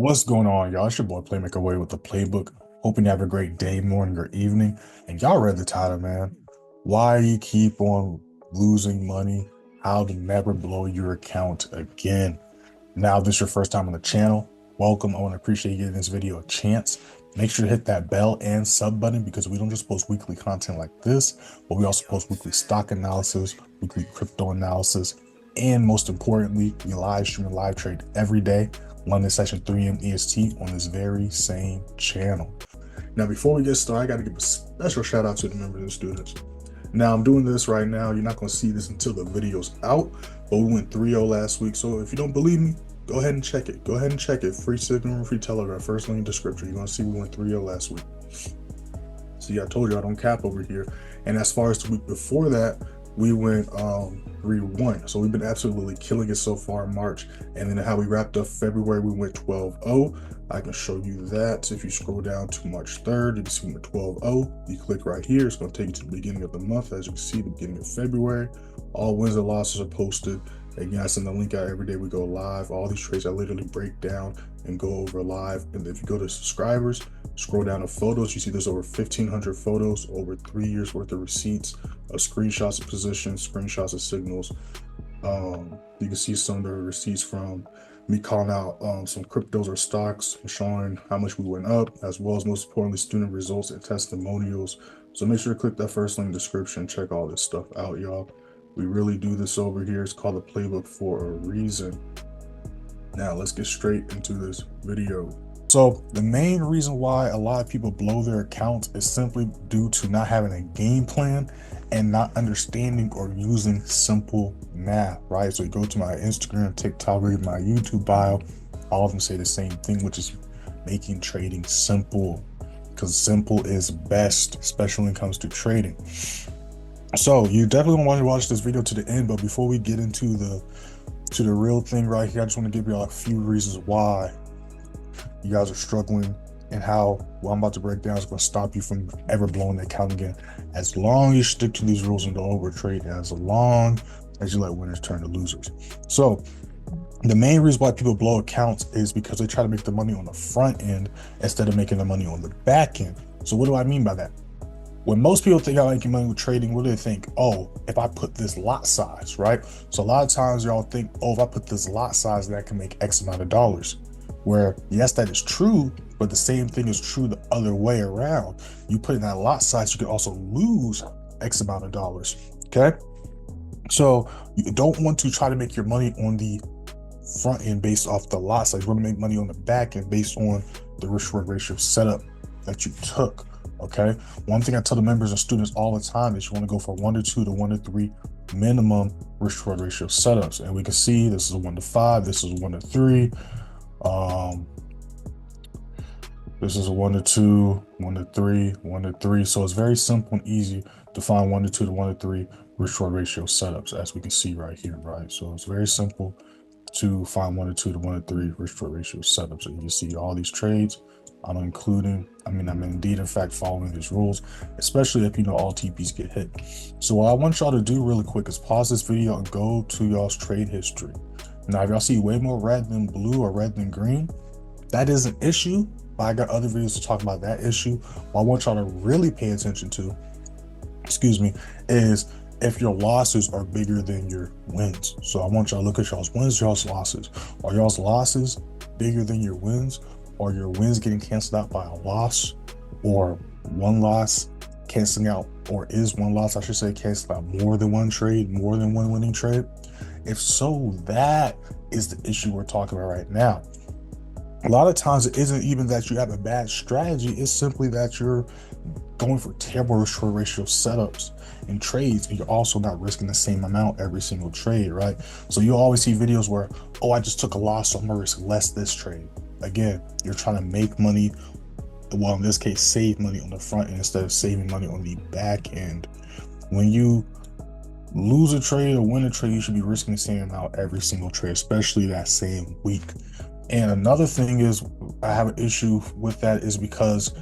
What's going on, y'all? It's your boy Playmaker Away with the playbook. Hoping you have a great day, morning, or evening. And y'all read the title, man. Why you keep on losing money? How to never blow your account again. Now, if this is your first time on the channel, welcome. I want to appreciate you giving this video a chance. Make sure to hit that bell and sub button because we don't just post weekly content like this, but we also post weekly stock analysis, weekly crypto analysis, and most importantly, we live stream and live trade every day, London session 3 a.m. EST on this very same channel. Now, before we get started, I got to give a special shout out to the members and students. Now, I'm doing this right now. You're not going to see this until the video's out, but we went 3-0 last week. So if you don't believe me, go ahead and check it. Go ahead and check it. Free signal, free telegraph. First link in the description. You're going to see we went 3-0 last week. See, I told you I don't cap over here. And as far as the week before that, we went 3-1. So we've been absolutely killing it so far in March. And then how we wrapped up February, we went 12-0. I can show you that. If you scroll down to March 3rd, you can see we went 12-0. You click right here, it's going to take you to the beginning of the month. As you can see, the beginning of February, all wins and losses are posted. Again, I send the link out every day we go live. All these trades I literally break down and go over live. And if you go to subscribers, scroll down to photos, you see there's over 1,500 photos, over 3 years worth of receipts, screenshots of positions, screenshots of signals. You can see some of the receipts from me calling out some cryptos or stocks, showing how much we went up, as well as most importantly, student results and testimonials. So make sure to click that first link in the description, check all this stuff out, y'all. We really do this over here. It's called the playbook for a reason. Now let's get straight into this video. So the main reason why a lot of people blow their accounts is simply due to not having a game plan and not understanding or using simple math, right? So you go to my Instagram, TikTok, read my YouTube bio, all of them say the same thing, which is making trading simple, because simple is best, especially when it comes to trading. So you definitely want to watch this video to the end, but before we get into the real thing right here, I just want to give you all a few reasons why you guys are struggling and how what I'm about to break down is going to stop you from ever blowing the account again. As long as you stick to these rules and don't overtrade, as long as you let winners turn to losers. So the main reason why people blow accounts is because they try to make the money on the front end instead of making the money on the back end. So what do I mean by that? When most people think about making money with trading, what do they think? Oh, if I put this lot size, right? So a lot of times y'all think, oh, if I put this lot size, that can make X amount of dollars. Where yes, that is true, but the same thing is true the other way around. You put in that lot size, you can also lose X amount of dollars, okay? So you don't want to try to make your money on the front end based off the lot size. You want to make money on the back end based on the risk-reward ratio setup that you took, okay? One thing I tell the members and students all the time is you want to go for 1-2 to 1-3 minimum risk-reward ratio setups. And we can see this is a 1-5, this is a 1-3. This is a 1-2, 1-3, 1-3. So it's very simple and easy to find 1-2 to 1-3 risk-reward ratio setups, as we can see right here, right? So it's very simple to find 1-2 to 1-3 risk-reward ratio setups. So you can see all these trades. I'm indeed in fact following these rules, especially if you know all TPs get hit. So what I want y'all to do really quick is pause this video and go to y'all's trade history. Now, if y'all see way more red than blue or red than green, that is an issue, but I got other videos to talk about that issue. What I want y'all to really pay attention to, is if your losses are bigger than your wins. So I want y'all to look at y'all's wins, y'all's losses. Are y'all's losses bigger than your wins? Or your wins getting canceled out by a loss, or one loss canceling out, or is one loss, I should say, canceling out more than one trade, more than one winning trade? If so, that is the issue we're talking about right now. A lot of times it isn't even that you have a bad strategy, it's simply that you're going for terrible risk-reward ratio setups and trades, and you're also not risking the same amount every single trade, right? So you'll always see videos where, oh, I just took a loss, so I'm gonna risk less this trade. Again, you're trying to make money, well, in this case, save money on the front end instead of saving money on the back end. When you lose a trade or win a trade, you should be risking the same amount every single trade, especially that same week. And another thing is, I have an issue with that is because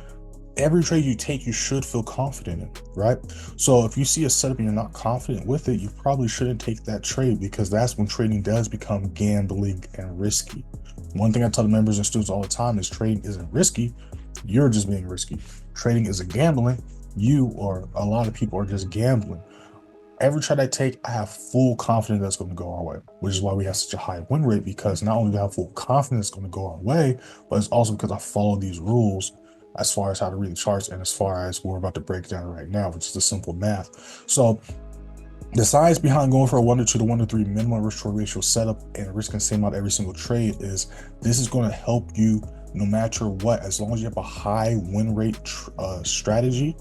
every trade you take, you should feel confident in, right? So if you see a setup and you're not confident with it, you probably shouldn't take that trade, because that's when trading does become gambling and risky. One thing I tell the members and students all the time is trading isn't risky. You're just being risky. Trading isn't gambling. You or a lot of people are just gambling. Every trade I take, I have full confidence that's going to go our way, which is why we have such a high win rate, because not only do I have full confidence it's going to go our way, but it's also because I follow these rules as far as how to read the charts and as far as what we're about to break down right now, which is the simple math. So the science behind going for a 1 to 2 to 1 to 3 minimum risk to ratio setup and risking the same amount every single trade is this is going to help you no matter what, as long as you have a high win rate strategy,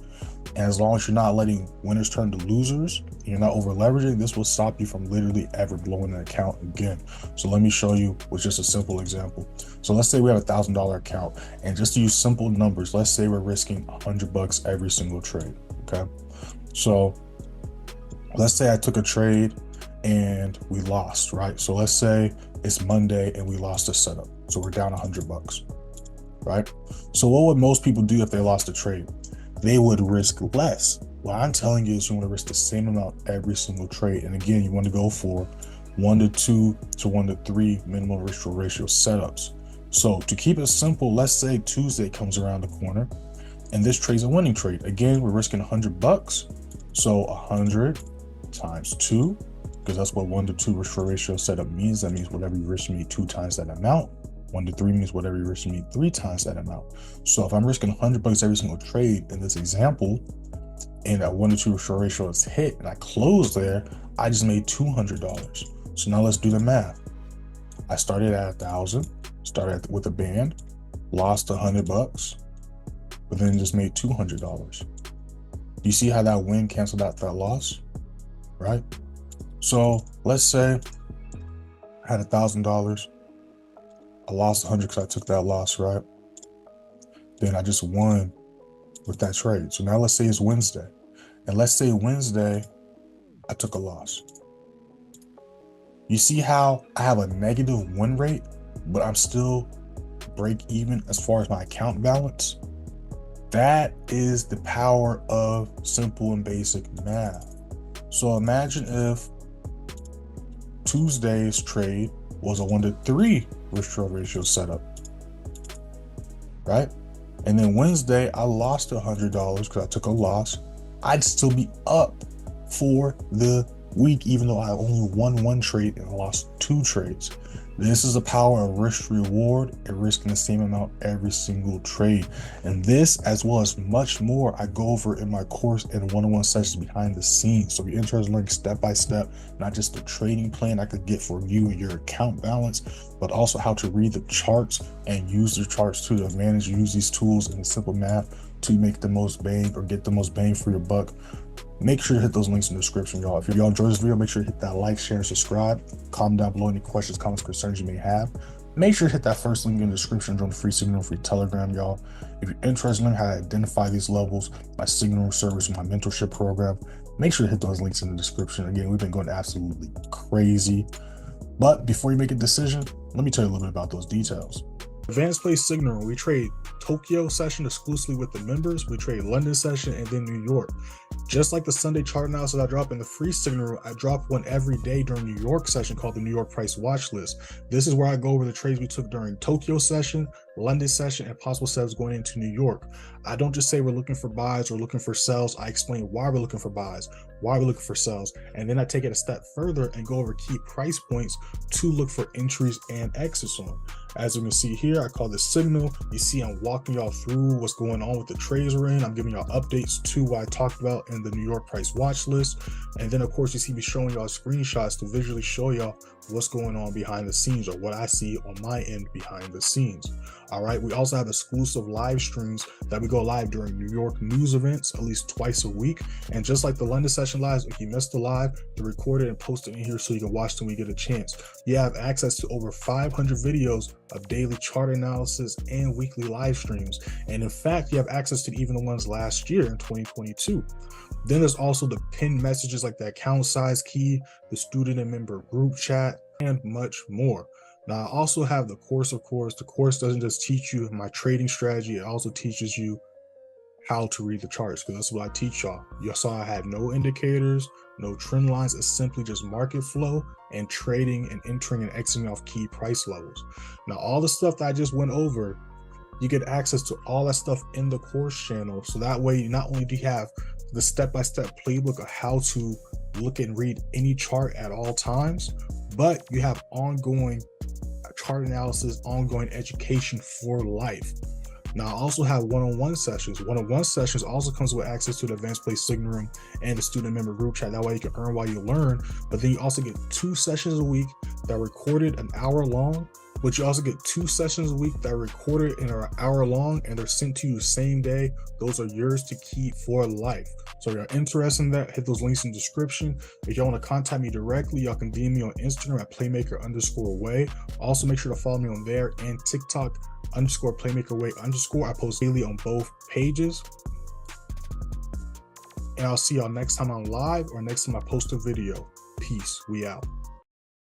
and as long as you're not letting winners turn to losers, and you're not over leveraging, this will stop you from literally ever blowing an account again. So let me show you with just a simple example. So let's say we have $1,000 account, and just to use simple numbers, let's say we're risking $100 every single trade. Okay, so let's say I took a trade and we lost, right? So let's say it's Monday and we lost a setup, so we're down $100, right? So what would most people do if they lost a trade? They would risk less. What I'm telling you is you want to risk the same amount every single trade. And again, you want to go for 1 to 2 to 1 to 3 minimum risk to ratio setups. So to keep it simple, let's say Tuesday comes around the corner and this trade's a winning trade. Again, we're risking $100. So 100 times 2, because that's what 1 to 2 risk to ratio setup means. That means whatever you risk me 2 times that amount. 1 to 3 means whatever you risk me 3 times that amount. So if I'm risking $100 every single trade in this example, and a 1 to 2 risk ratio is hit and I close there, I just made $200. So now let's do the math. I started at 1,000, started with a band, lost $100, but then just made $200. You see how that win canceled out that loss, right? So let's say I had $1,000. I lost 100 because I took that loss, right? Then I just won with that trade. So now let's say it's Wednesday. And let's say Wednesday, I took a loss. You see how I have a negative win rate, but I'm still break even as far as my account balance? That is the power of simple and basic math. So imagine if Tuesday's trade was a 1 to 3 risk to ratio setup, right? And then Wednesday, I lost $100 because I took a loss. I'd still be up for the week, even though I only won 1 trade and lost 2 trades. This is the power of risk reward and risking the same amount every single trade. And this, as well as much more, I go over in my course and one-on-one sessions behind the scenes. So if you're interested in learning step by step, not just the trading plan I could get for you and your account balance, but also how to read the charts and use the charts to manage, use these tools and the simple math to make the most bang or get the most bang for your buck, make sure to hit those links in the description, y'all. If y'all enjoyed this video, make sure to hit that like, share, and subscribe. Comment down below any questions, comments, concerns you may have. Make sure to hit that first link in the description, join the free Signal, free Telegram, y'all. If you're interested in learning how to identify these levels, my Signal service, my mentorship program, make sure to hit those links in the description. Again, we've been going absolutely crazy. But before you make a decision, let me tell you a little bit about those details. Advanced Play Signal, we trade Tokyo session exclusively with the members. We trade London session and then New York. Just like the Sunday chart analysis I drop in the free Signal, I drop one every day during New York session called the New York Price Watch List. This is where I go over the trades we took during Tokyo session, London session, and possible setups going into New York. I don't just say we're looking for buys or looking for sells. I explain why we're looking for buys, why we're looking for sells, and then I take it a step further and go over key price points to look for entries and exits on. As you can see here, I call this Signal. You see I'm walking y'all through what's going on with the trades we're in. I'm giving y'all updates to what I talked about in the New York Price Watch List. And then of course you see me showing y'all screenshots to visually show y'all what's going on behind the scenes, or what I see on my end behind the scenes. All right, we also have exclusive live streams that we go live during New York news events at least twice a week. And just like the London session lives, if you missed the live, they're recorded and posted in here so you can watch them when you get a chance. You have access to over 500 videos of daily chart analysis and weekly live streams. And in fact, you have access to even the ones last year in 2022. Then there's also the pinned messages like the account size key, the student and member group chat, and much more. Now, I also have the course, of course. The course doesn't just teach you my trading strategy, it also teaches you how to read the charts, because that's what I teach y'all. You saw I had no indicators, no trend lines. It's simply just market flow and trading and entering and exiting off key price levels. Now, all the stuff that I just went over, you get access to all that stuff in the course channel. So that way, not only do you have the step-by-step playbook of how to look and read any chart at all times, but you have ongoing chart analysis, ongoing education for life. Now, I also have one-on-one sessions. One-on-one sessions also comes with access to the advanced play signal room and the student member group chat. That way you can earn while you learn, but then you also get 2 sessions a week that are recorded an hour long, but you also get 2 sessions a week that are recorded in an hour long, and they're sent to you same day. Those are yours to keep for life. So if you're interested in that, hit those links in the description. If y'all want to contact me directly, y'all can DM me on Instagram at playmaker_way. Also, make sure to follow me on there, and TikTok _playmakerway_. I post daily on both pages. And I'll see y'all next time I'm live or next time I post a video. Peace. We out.